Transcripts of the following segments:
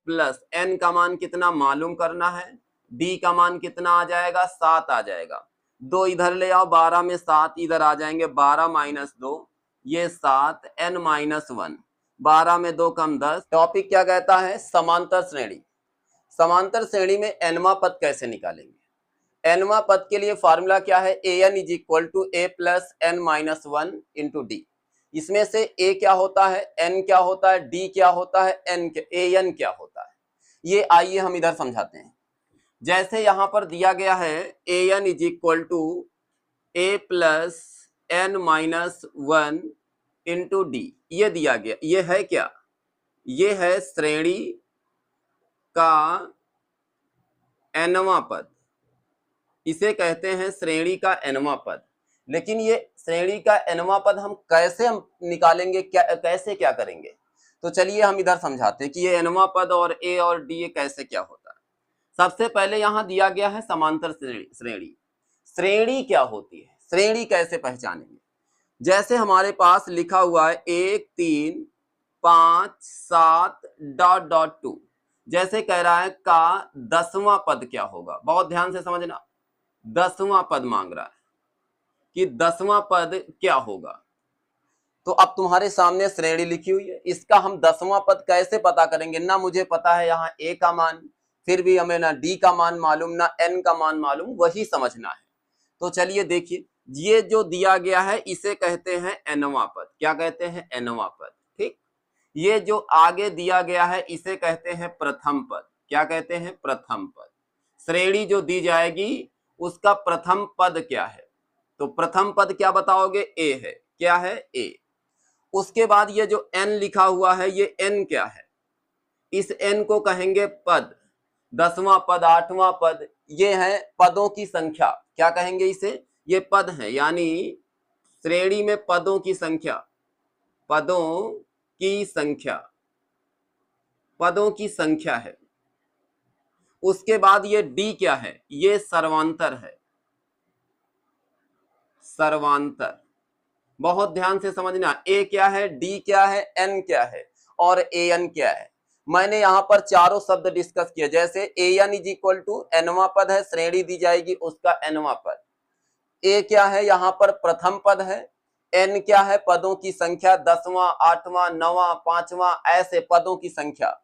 Plus n का मान कितना मालूम करना है, d का मान कितना आ जाएगा 7 आ जाएगा, 2 इधर ले आओ, 12 में 7 इधर आ जाएंगे, 12 माइनस 2 ये 7, n माइनस 1, 12 में 2 कम 10। टॉपिक क्या कहता है, समांतर श्रेणी। समांतर श्रेणी में nवां पद कैसे निकालेंगे। nवां पद के लिए फॉर्मूला क्या है, an is equal to a plus n minus 1 into d. इसमें से a क्या होता है, n क्या होता है, d क्या होता है, an क्या होता है, ये आइए हम इधर समझाते हैं। जैसे यहां पर दिया गया है an is equal to a plus n minus 1 into d, ये दिया गया, ये है क्या, ये है श्रेणी का nवां पद, इसे कहते हैं श्रेणी का nवां पद। लेकिन ये श्रेणी का nवां पद हम कैसे निकालेंगे, कैसे क्या करेंगे, तो चलिए हम इधर समझाते हैं कि ये nवां पद और a और d ये कैसे क्या होता है। सबसे पहले यहां दिया गया है समांतर श्रेणी। श्रेणी क्या होती है, श्रेणी कैसे पहचानेंगे। जैसे हमारे पास लिखा हुआ है 1 3 5 7 डॉट डॉट 2, जैसे कह रहा है का 10वां पद क्या होगा, बहुत ध्यान से समझना, 10वां पद मांग रहा है कि 10वां पद क्या होगा। तो अब तुम्हारे सामने श्रेणी लिखी हुई है, इसका हम 10वां पद कैसे पता करेंगे, ना मुझे पता है यहाँ a का मान, फिर भी हमें ना d का मान मालूम, ना n का मान मालूम, वही समझना है। तो चलिए देखिए, ये जो दिया गया है इसे कहते हैं nवां पद, क्या कहते हैं, nवां पद, ठीक। ये जो आगे दिया गया है इसे कहते हैं प्रथम पद, क्या कहते हैं, प्रथम पद। श्रेणी जो दी जाएगी उसका प्रथम पद क्या है, तो प्रथम पद क्या बताओगे, a है, क्या है, a। उसके बाद ये जो n लिखा हुआ है ये n क्या है, इस n को कहेंगे पद, 10वां पद, 8वां पद, ये है पदों की संख्या, क्या कहेंगे इसे, ये पद है, यानी श्रेणी में पदों की संख्या, पदों की संख्या, पदों की संख्या है। उसके बाद ये d क्या है, ये सर्वांतर है, सर्वांतर, बहुत ध्यान से समझना, a क्या है, d क्या है, n क्या है और an क्या है। मैंने यहां पर चारों शब्द डिस्कस किए, जैसे an इज इक्वल टू nवां पद है, श्रेणी दी जाएगी उसका nवां पद, a क्या है यहाँ पर प्रथम पद है, n क्या है पदों की संख्या, 10वां 8वां 9वां 5वां ऐसे पदों की संख्या,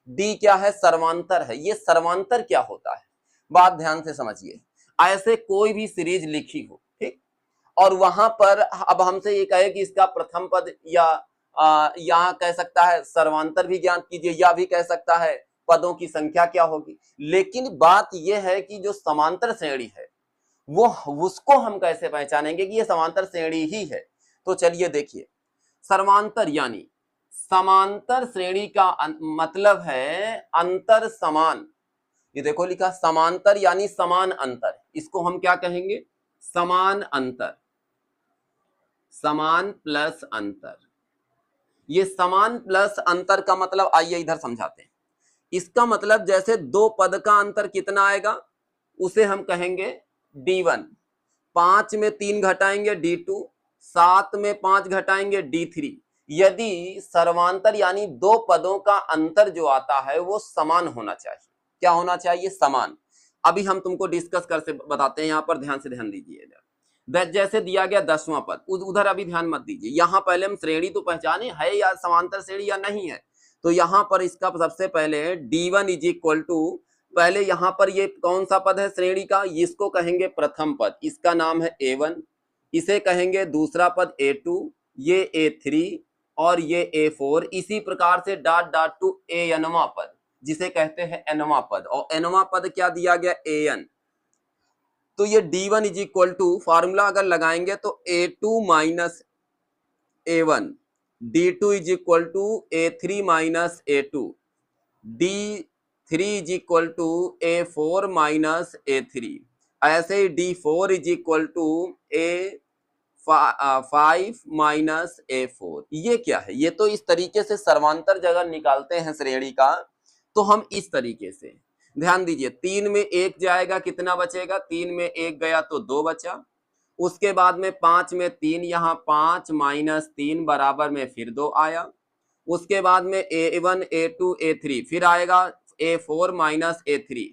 d क्या है सर्वांतर है। ये सर्वांतर क्या होता है, बात ध्यान से समझिए। ऐसे कोई भी सीरीज लिखी हो, ठीक, और वहां पर अब हमसे ये कहे कि इसका प्रथम पद या यहाँ कह सकता है सर्वांतर भी ज्ञात कीजिए, या भी कह सकता है पदों की संख्या क्या होगी। लेकिन बात यह है कि जो समांतर श्रेणी है वो उसको हम कैसे पहचानेंगे कि ये समांतर श्रेणी ही है। तो चलिए देखिए, सर्वांतर यानी समांतर श्रेणी का मतलब है अंतर समान। ये देखो लिखा समांतर यानी समान अंतर, इसको हम क्या कहेंगे, समान अंतर, समान प्लस अंतर। ये समान प्लस अंतर का मतलब आइए इधर समझाते हैं। इसका मतलब जैसे दो पद का अंतर कितना आएगा उसे हम कहेंगे d1, 5 में 3 घटाएंगे d2, 7 में 5 घटाएंगे d3। यदि सर्वांतर यानी दो पदों का अंतर जो आता है वो समान होना चाहिए, क्या होना चाहिए, समान। अभी हम तुमको डिस्कस कर से बताते हैं, यहां पर ध्यान से ध्यान दीजिए। जैसे दिया गया 10वां पद, उधर अभी ध्यान मत दीजिए, यहां पहले हम श्रेणी तो पहचाने है या समांतर श्रेणी या नहीं है। तो यहां पर इसका सबसे पहले d1 इज इक्वल टू, पहले यहां पर ये कौन सा पद है श्रेणी का, इसको कहेंगे प्रथम पद, इसका नाम है a1, इसे कहेंगे दूसरा पद a2, ये a3 और ये a4। इसी प्रकार से डॉट डॉट टू anवां पद जिसे कहते हैं nवां पद, और nवां पद क्या दिया गया, an। तो ये d1 is equal to formula अगर लगाएंगे तो a2 minus a1, d2 is equal to a3 minus a2, d3 is equal to a4 minus a3, ऐसे ही d4 is equal to a5 minus a4। ये क्या है, ये तो इस तरीके से सर्वांतर जगह निकालते हैं श्रेणी का, तो हम इस तरीके से ध्यान दीजिए, 3 में 1 जाएगा कितना बचेगा, 3 में 1 गया तो 2 बचा। उसके बाद में 5 में 3, यहाँ 5 माइनस 3 बराबर में फिर 2 आया। उसके बाद में A1 A2 A3 फिर आएगा A4 माइनस A3,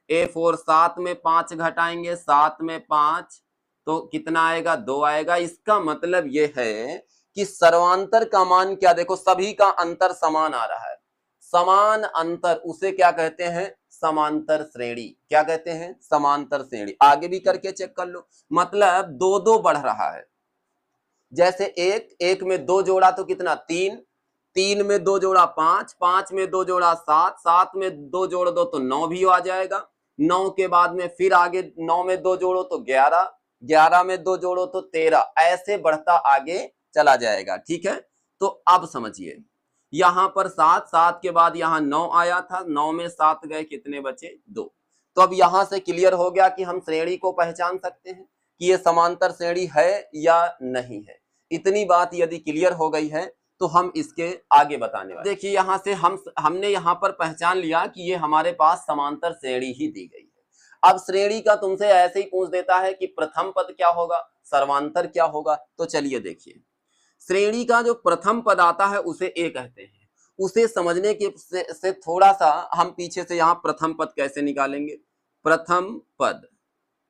A4 7 में 5 घटाएंगे 7 में 5 तो कितना आएगा 2 आएगा। इसका मतलब ये है कि सर्वांतर का मान क्या, देखो सभी का अंतर समान आ रहा है, समान अंतर उसे क्या कहते हैं, समांतर श्रेणी। क्या कहते हैं, समांतर श्रेणी। आगे भी करके चेक कर लो, मतलब दो दो बढ़ रहा है। जैसे एक में दो जोड़ा तो कितना 3, 3 में दो जोड़ा 5, 5 में दो जोड़ा 7, 7 में दो जोड़ दो तो 9 भी आ जाएगा। 9 के बाद में फिर आगे 9 में दो जोड़ो तो 11, 11 में दो जोड़ो तो 13, ऐसे बढ़ता आगे चला जाएगा। ठीक है, तो अब समझिए यहां पर 7, 7 के बाद यहां 9 आया था, 9 में 7 गए, कितने बचे 2। तो अब यहां से क्लियर हो गया कि हम श्रेणी को पहचान सकते हैं कि ये समांतर श्रेणी है या नहीं है। इतनी बात यदि क्लियर हो गई है तो हम इसके आगे बताने वाले। देखिए यहां से हमने यहां पर पहचान लिया कि ये हमारे पास समांतर श्रेणी ही दी गई है। अब श्रेणी का तुमसे ऐसे ही पूछ देता है कि प्रथम पद क्या होगा, सर्वांतर क्या होगा। तो चलिए देखिए, श्रेणी का जो प्रथम पद आता है उसे ए कहते हैं। उसे समझने के से थोड़ा सा हम पीछे से यहाँ प्रथम पद कैसे निकालेंगे। प्रथम पद,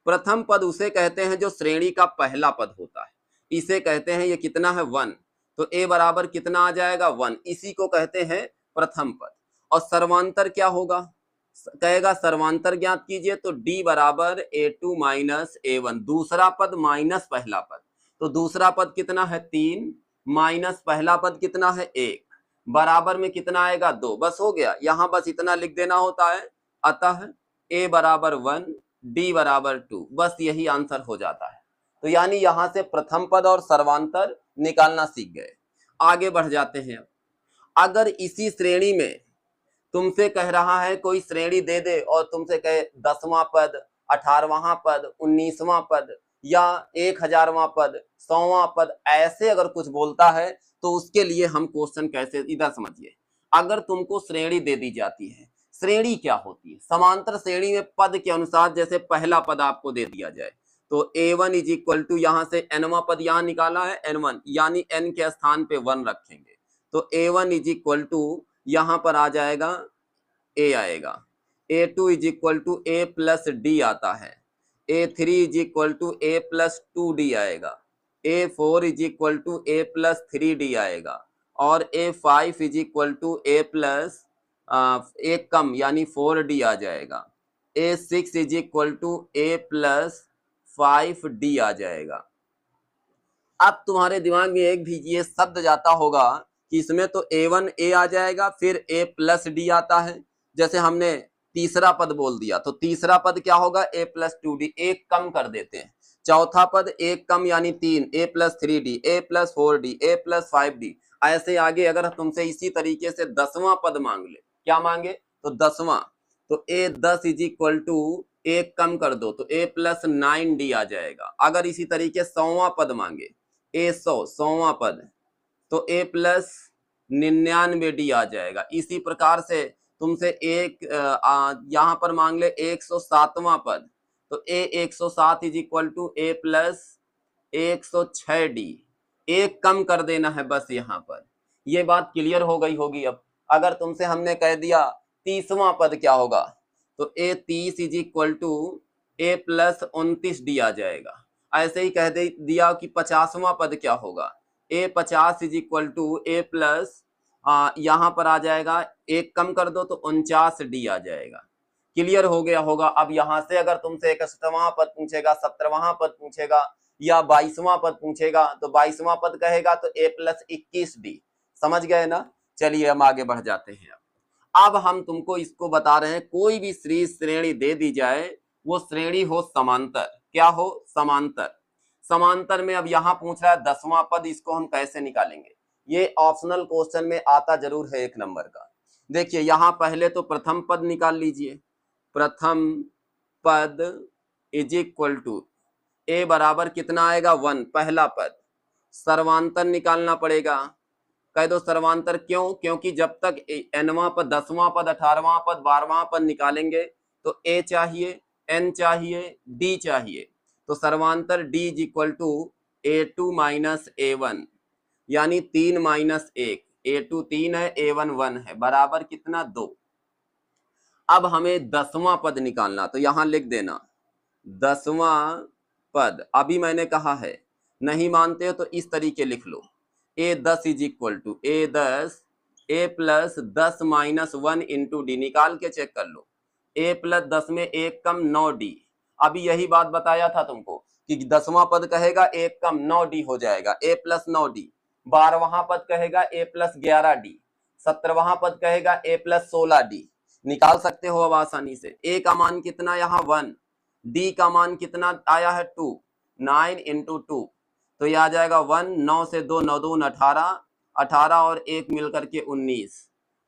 प्रथम पद उसे कहते हैं जो श्रेणी का पहला पद होता है, इसे कहते हैं, ये कितना है 1, तो a बराबर कितना आ जाएगा 1, इसी को कहते हैं प्रथम पद। और सर्वांतर क्या होगा, कहेगा सर्वांतर ज्ञात कीजिए, तो d बराबर A2 माइनस A1, दूसरा पद माइनस पहला पद, तो दूसरा पद कितना है 3 माइनस पहला पद कितना है 1, बराबर में कितना आएगा 2। बस हो गया, यहां बस इतना लिख देना होता है। अतः a बराबर 1 d बराबर 2, बस यही आंसर हो जाता है। तो यानी यहां से प्रथम पद और सर्वांतर निकालना सीख गए। आगे बढ़ जाते हैं। अगर इसी श्रेणी में तुमसे कह रहा है, कोई श्रेणी दे दे और तुमसे कहे 10वां पद, 18वां पद, 19वां पद या 1000वां पद, 100वां पद, ऐसे अगर कुछ बोलता है तो उसके लिए हम क्वेश्चन कैसे, इधर समझिए। अगर तुमको श्रेणी दे दी जाती है, श्रेणी क्या होती है, समांतर श्रेणी में पद के अनुसार, जैसे पहला पद आपको दे दिया जाए तो a1 इज इक्वल टू, यहां से nवां पद यहां निकाला है n1, यानी n के स्थान पे 1 रखेंगे तो a1 इज इक्वल टू यहां पर आ जाएगा a आएगा, a2 is equal to a plus d आता है, a3 is equal to a plus 2d आएगा, a4 is equal to a plus 3d आएगा, और a5 is equal to a plus एक कम यानी 4d आ जाएगा, a6 is equal to a plus 5d आ जाएगा। अब तुम्हारे दिमाग में एक भी ये शब्द जाता होगा कि इसमें तो a1 a आ जाएगा, फिर a प्लस डी आता है। जैसे हमने तीसरा पद बोल दिया तो तीसरा पद क्या होगा a प्लस 2d, एक कम कर देते हैं। चौथा पद एक कम यानी 3, a plus 3d, a plus 4d, a plus 5d, ऐसे आगे। अगर तुमसे इसी तरीके से 10वां पद मांग ले, क्या मांगे तो 10वां, तो a 10 इज इक्वल टू एक कम कर दो तो a प्लस 9d आ जाएगा। अगर इसी तरीके 100वां पद मांगे, a 100वां पद, तो a प्लस 99d आ जाएगा। इसी प्रकार से तुमसे एक यहां पर मांग ले 107वां पद, तो a 107 is equal to a plus 106d, एक कम कर देना है बस यहाँ पर। ये बात क्लियर हो गई होगी। अब अगर तुमसे हमने कह दिया 30वां पद क्या होगा, तो a 30 is equal to a plus 29d आ जाएगा। ऐसे ही कह दिया कि 50वां पद क्या होगा, a 50 is equal to a plus यहाँ पर आ जाएगा, एक कम कर दो तो 49d आ जाएगा। क्लियर हो गया होगा। अब यहाँ से अगर तुमसे 61वां पद पूछेगा, 17वां पद पूछेगा या 22वां पद पूछेगा, तो 22वां पद कहेगा तो a प्लस 21d। समझ गए ना। चलिए हम आगे बढ़ जाते हैं। अब हम तुमको इसको बता रहे हैं, कोई भी श्रेणी दे दी जाए, वो श्रेणी हो समांतर। क्या हो, समांतर। समांतर में अब यहाँ पूछ रहा है 10वां पद, इसको हम कैसे निकालेंगे। ये ऑप्शनल क्वेश्चन में आता जरूर है 1 नंबर का। देखिए यहाँ पहले तो प्रथम पद निकाल लीजिए। प्रथम पद इज इक्वल टू a बराबर कितना आएगा 1, पहला पद। सर्वांतर निकालना पड़ेगा, कह दो सर्वांतर। क्यों, क्योंकि जब तक nवां पद, 10वां पद, 18वां पद, 12वां पद निकालेंगे तो a चाहिए, n चाहिए, d चाहिए। तो सर्वांतर d is equal to a2 minus a1, यानी 3 माइनस 1, A2 3 है, A1 1 है, बराबर कितना 2। अब हमें 10वां पद निकालना, तो यहां लिख देना 10वां पद। अभी मैंने कहा है, नहीं मानते हो तो इस तरीके लिख लो, A10 is equal to A10 A plus 10 minus 1 into d, निकाल के चेक कर लो। A प्लस 10 में 1 कम 9D। अभी यही बात बताया था तुमको कि 10वां पद कहेगा 1 कम 9D हो जाएगा, A प्लस 9D। 12वां पद कहेगा A प्लस 11D। 17वां पद कहेगा A प्लस 16D। निकाल सकते हो अब आसानी से। A का मान कितना यहाँ 1, D का मान कितना आया है 2, 9 इंटू 2, तो ये आ जाएगा 1, 9 से 2 9 दून 18, 18 और 1 मिलकर के 19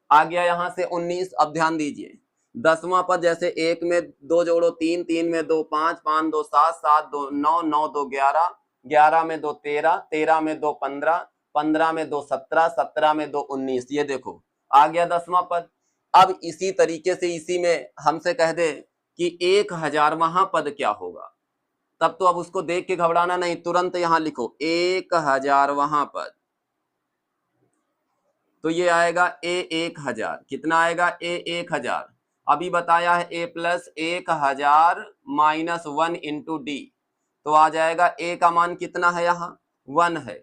आ गया यहाँ से 19। अब ध्यान दीजिए 10वां पद जैसे 1 में 2 जोड़ो 3, 3 में 2 5, 5 2 7, 7 2 9, 9 2 11, 11 में 2 13, 13 में 2 15, 15 में 2 17, 17 में 2 19। ये देखो आ गया 10वां पद। अब इसी तरीके से इसी में हमसे कह दे कि 1000वां पद क्या होगा, तब तो अब उसको देख के घबराना नहीं, तुरंत यहां लिखो 1000वां पद। तो ये आएगा A1000, कितना आएगा A1000। अभी बताया है A plus 1000 minus 1 into D, तो आ जाएगा A का मान कितना है यहाँ 1 है,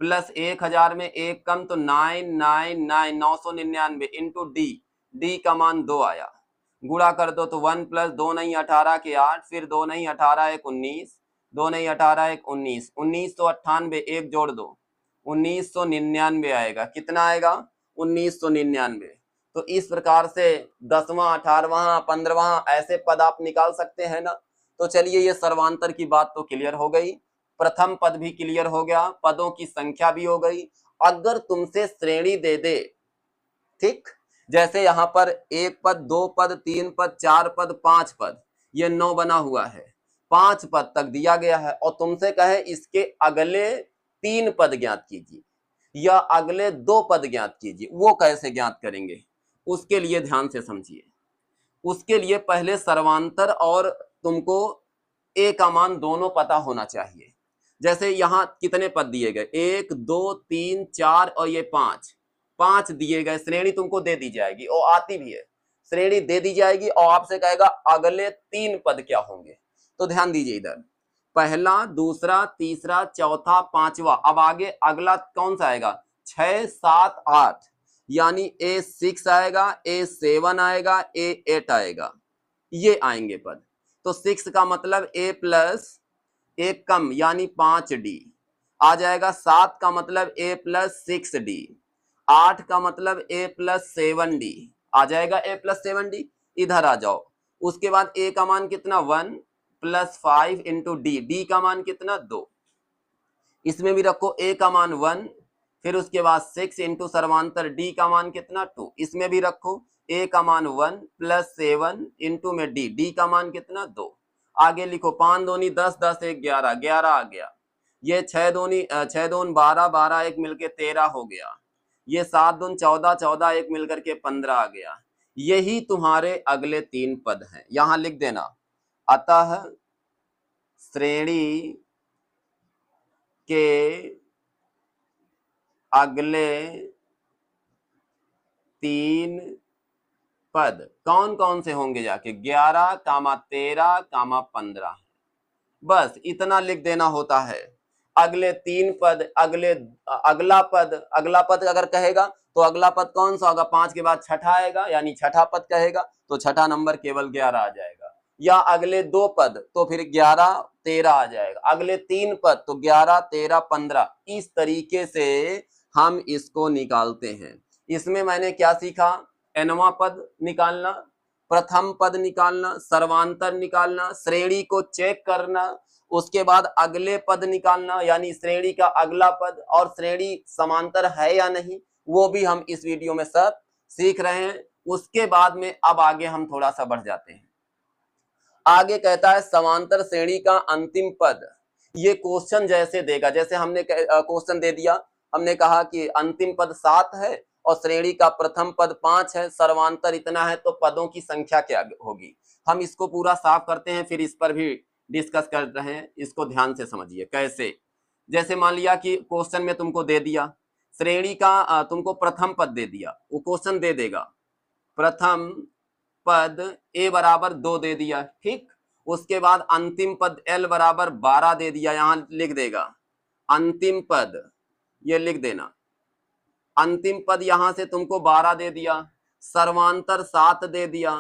प्लस 1000 में 1 कम तो 999 999 इंटू डी, डी का मान 2 आया, गुणा कर दो तो 1 प्लस 2 नहीं 18 के 8, फिर 2 नहीं 18 1 19, 2 नहीं 18 1 19, 1998 1 जोड़ दो 1999 आएगा। कितना आएगा 1999। तो इस प्रकार से 10वां 18वां 15वां ऐसे पद आप निकाल सकते हैं ना। तो चलिए ये सर्वांतर की बात तो क्लियर हो गई, प्रथम पद भी क्लियर हो गया, पदों की संख्या भी हो गई। अगर तुमसे श्रेणी दे दे, ठीक, जैसे यहाँ पर 1 पद 2 पद 3 पद 4 पद 5 पद, ये 9 बना हुआ है, 5 पद तक दिया गया है, और तुमसे कहे इसके अगले 3 पद ज्ञात कीजिए या अगले 2 पद ज्ञात कीजिए, वो कैसे ज्ञात करेंगे उसके लिए ध्यान से समझिए। उसके लिए पहले सर्वांतर और तुमको A का मान दोनों पता होना चाहिए। जैसे यहाँ कितने पद दिए गए 1 2 3 4 और ये 5, 5 दिए गए, श्रेणी तुमको दे दी जाएगी और आती भी है, श्रेणी दे दी जाएगी और आपसे कहेगा अगले 3 पद क्या होंगे। तो ध्यान दीजिए इधर, पहला दूसरा तीसरा चौथा पांचवा, अब आगे अगला कौन सा आएगा 6 7 8, यानी A6 आएगा, A7 आएगा, A8 आएगा, ये आएंगे पद। तो 6 का मतलब A प्लस 1 कम यानी 5D आ जाएगा, 7 का मतलब A प्लस 6D, 8 का मतलब A प्लस 7D आ जाएगा, A प्लस 7D। इधर आ जाओ, उसके बाद A का मान कितना 1 प्लस 5 इंटू डी, डी का मान कितना 2, इसमें भी रखो A का मान 1, फिर उसके बाद 6 इंटू सर्वांतर D का मान कितना 2, इसमें भी रखो A का मान 1 प्लस 7 इंटू में D, D का मान कितना 2। आगे लिखो 5 दूनी 10 10 1 11, 11 आ गया, ये 6 दूनी 6 दून 12, 12 1 मिलके 13 हो गया, ये 7 दून 14, 14 1 मिलकर के 15 आ गया। यही तुम्हारे अगले 3 पद हैं, यहां लिख देना। अतः श्रेणी के अगले 3 पद कौन कौन से होंगे जाके 11, 13, 15, बस इतना लिख देना होता है। अगले 3 पद, अगला पद अगर कहेगा तो अगला पद कौन सा होगा 5 के बाद छठा आएगा, यानी छठा पद कहेगा तो छठा नंबर केवल 11 आ जाएगा, या अगले 2 पद तो फिर 11 13 आ जाएगा, अगले 3 पद तो 11 13 15। इस तरीके से हम इसको निकालते हैं। इसमें मैंने क्या सीखा, nवां पद निकालना, प्रथम पद निकालना, सर्वांतर निकालना, श्रेणी को चेक करना, उसके बाद अगले पद निकालना यानी श्रेणी का अगला पद, और श्रेणी समांतर है या नहीं वो भी हम इस वीडियो में सब सीख रहे हैं। उसके बाद में अब आगे हम थोड़ा सा बढ़ जाते हैं। आगे कहता है समांतर श्रेणी का अंतिम पद, ये क्वेश्चन जैसे देगा, जैसे हमने क्वेश्चन दे दिया, हमने कहा कि अंतिम पद 7 है और श्रेणी का प्रथम पद 5 है, सर्वांतर इतना है, तो पदों की संख्या क्या होगी। हम इसको पूरा साफ करते हैं, फिर इस पर भी डिस्कस कर रहे हैं, इसको ध्यान से समझिए कैसे। जैसे मान लिया कि क्वेश्चन में तुमको दे दिया श्रेणी का तुमको प्रथम पद दे दिया, वो क्वेश्चन दे देगा प्रथम पद a बराबर 2 दे दिया, ठीक। उसके बाद अंतिम पद l बराबर 12 दे दिया, यहां लिख देगा अंतिम पद, ये लिख देना अंतिम पद यहां से तुमको 12 दे दिया, सर्वांतर 7 दे दिया,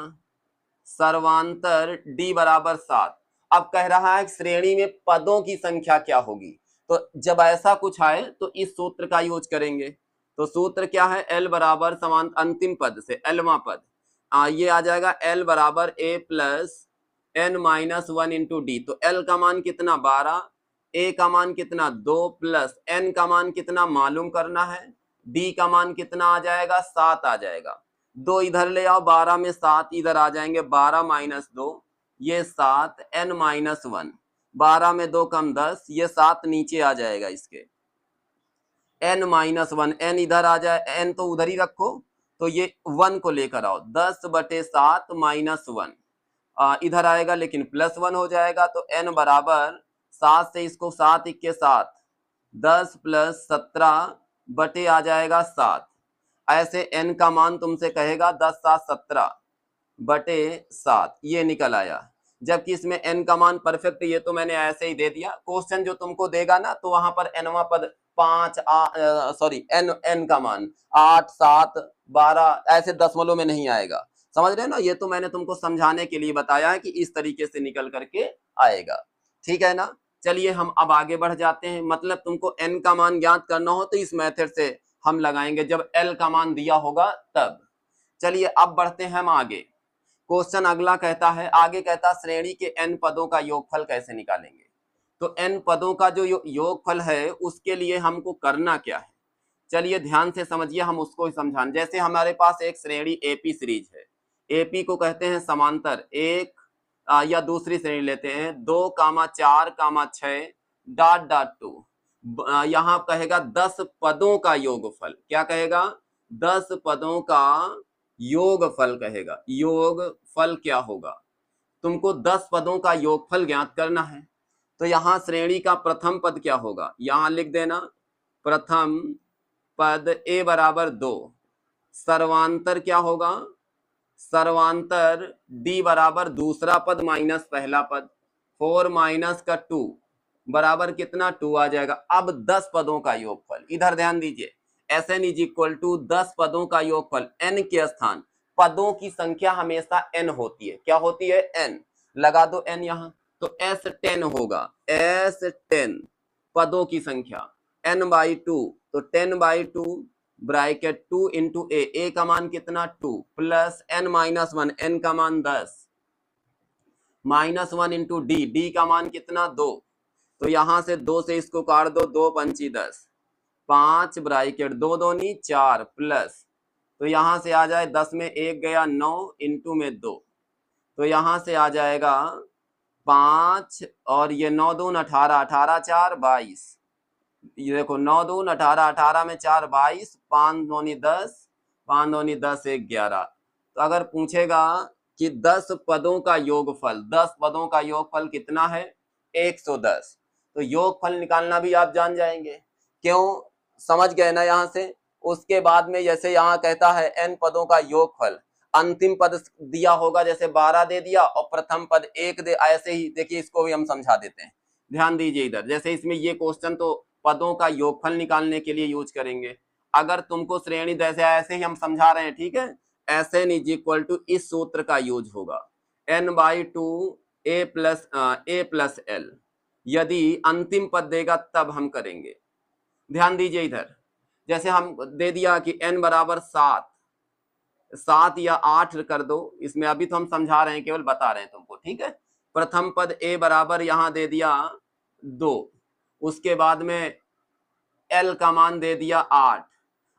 सर्वांतर d बराबर 7। अब कह रहा है श्रेणी में पदों की संख्या क्या होगी, तो जब ऐसा कुछ आए तो इस सूत्र का यूज करेंगे। तो सूत्र क्या है, l बराबर समान अंतिम पद से एलवा पद, ये आ जाएगा l बराबर a plus n minus 1 into D. तो l का मान कितना 12, a का मान कितना 2 प्लस n का मान कितना मालूम करना है, d का मान कितना आ जाएगा 7 आ जाएगा। 2 इधर ले आओ, 12 में 7 इधर आ जाएंगे, 12 माइनस 2 ये 7, n माइनस 1, 12 में 2 कम 10, ये 7 नीचे आ जाएगा इसके, n माइनस 1, n इधर आ जाए, n तो उधर ही रखो, तो ये 1 को लेकर आओ, 10/7 माइनस 1 इधर आएगा लेकिन प्लस 1 हो जाएगा। तो n बराबर 7 से इसको 7 इक्के 7, 10 प्लस 17 बटे आ जाएगा 7। ऐसे n का मान तुमसे कहेगा 10 7 17 बटे 7, ये निकल आया। जबकि इसमें n का मान परफेक्ट, ये तो मैंने ऐसे ही दे दिया। क्वेश्चन जो तुमको देगा ना, तो वहां पर nवा पद 5 n का मान 8 7 12 ऐसे दशमलव में नहीं आएगा, समझ रहे हो ना। ये तो मैंने तुमको समझाने के लिए बताया है कि इस तरीके से निकल करके आएगा, ठीक है ना। चलिए हम अब आगे बढ़ जाते हैं। मतलब तुमको n का मान ज्ञात करना हो तो इस मेथड से हम लगाएंगे, जब l का मान दिया होगा तब। चलिए अब बढ़ते हैं हम आगे। क्वेश्चन अगला कहता है, आगे कहता है श्रेणी के n पदों का योगफल कैसे निकालेंगे। तो n पदों का जो योगफल है उसके लिए हमको करना क्या है, चलिए ध्यान से समझिए, हम उसको समझाएं। जैसे हमारे पास एक श्रेणी एपी सीरीज है, एपी को कहते हैं समांतर एक, या दूसरी श्रेणी लेते हैं 2, 4, 6 डॉट डॉट 2, यहाँ कहेगा 10 पदों का योगफल। क्या कहेगा, 10 पदों का योगफल कहेगा। योगफल क्या होगा, तुमको 10 पदों का योगफल ज्ञात करना है। तो यहाँ श्रेणी का प्रथम पद क्या होगा, यहाँ लिख देना प्रथम पद a बराबर 2, सर्वांतर क्या होगा, सर्वांतर d बराबर दूसरा पद माइनस पहला पद, 4 माइनस का 2 बराबर कितना 2 आ जाएगा। अब 10 पदों का योगफल, इधर ध्यान दीजिए, Sn इज इक्वल टू 10 पदों का योगफल, n के स्थान पदों की संख्या हमेशा n होती है। क्या होती है, n, लगा दो n यहाँ, तो S10 होगा, S10 पदों की संख्या, n/2, तो 10/2 ब्रैकेट 2 इंटू a का मान कितना 2 प्लस n माइनस 1, n का मान 10 माइनस 1 इंटू d का मान कितना 2, तो यहां से 2 से इसको काट दो, 2 पंची 10, 5 ब्रैकेट 2 दूनी 4 प्लस, तो यहां से आ जाए 10 में 1 गया 9 इंटू में 2, तो यहां से आ जाएगा 5 और ये 9 दून 18, 18 4 22, ये देखो 9 दून 18, 18 में 4 22, 5 दूनी 10, 5 दूनी 10 1 11। तो अगर पूछेगा कि 10 पदों का योगफल, 10 पदों का योगफल कितना है 110, तो योगफल निकालना भी आप जान जाएंगे। क्यों, समझ गए ना यहाँ से। उसके बाद में जैसे यहाँ कहता है n पदों का योगफल, अंतिम पद दिया होगा, जैसे 12 दे दिया और प्रथम पद 1 दे, ऐसे ही देखिए इसको भी हम समझा देते हैं। ध्यान दीजिए इधर, जैसे इसमें ये क्वेश्चन तो पदों का योगफल निकालने के लिए यूज करेंगे। अगर तुमको श्रेणी जैसे ऐसे ही हम समझा रहे हैं, ठीक है, Sn इज इक्वल टू इस सूत्र का यूज होगा, n/2 a प्लस l। यदि अंतिम पद देगा तब हम करेंगे। ध्यान दीजिए इधर, जैसे हम दे दिया कि n बराबर 7 या 8 कर दो, इसमें अभी तो हम समझा रहे हैं, केवल बता रहे हैं तुमको, ठीक है। प्रथम पद a बराबर यहां दे दिया 2, उसके बाद में l का मान दे दिया 8।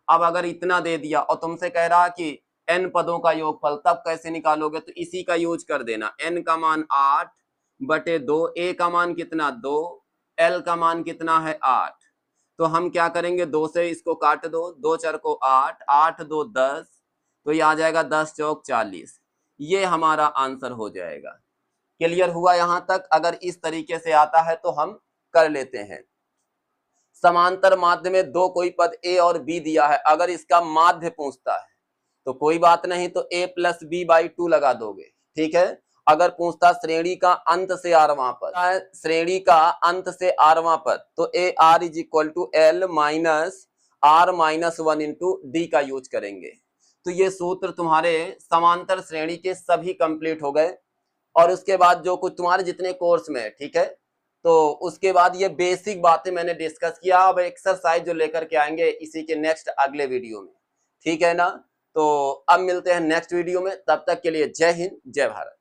अब अगर इतना दे दिया और तुमसे कह रहा कि n पदों का योगफल, तब कैसे निकालोगे, तो इसी का यूज कर देना, n का मान 8 बटे 2, a का मान कितना 2, l का मान कितना है 8। तो हम क्या करेंगे, 2 से इसको काट दो, 2 4 को 8, 8 2 10, तो ये आ जाएगा 10 चौक 40, ये हमारा आंसर हो जाएगा। क्लियर हुआ यहाँ तक। अगर इस तरीके से आता है तो हम कर लेते हैं। समांतर माध्य में दो कोई पद a और b दिया है, अगर इसका माध्य पूछता है तो कोई बात नहीं, तो a प्लस बी बाई 2 लगा दोगे, ठीक है। अगर पूछता श्रेणी का अंत से आरवां पद, श्रेणी का अंत से आरवां पद, तो a r is equal to l minus r minus 1 into d का यूज करेंगे। तो ये सूत्र तुम्हारे समांतर श्रेणी के सभी कंप्लीट हो गए। और उसके बाद जो कुछ तुम्हारे जितने कोर्स में, ठीक है, तो उसके बाद ये बेसिक बातें मैंने डिस्कस किया। अब एक्सरसाइज जो लेकर के आएंगे इसी के नेक्स्ट अगले वीडियो में, ठीक है ना। तो अब मिलते हैं नेक्स्ट वीडियो में, तब तक के लिए जय हिंद जय भारत।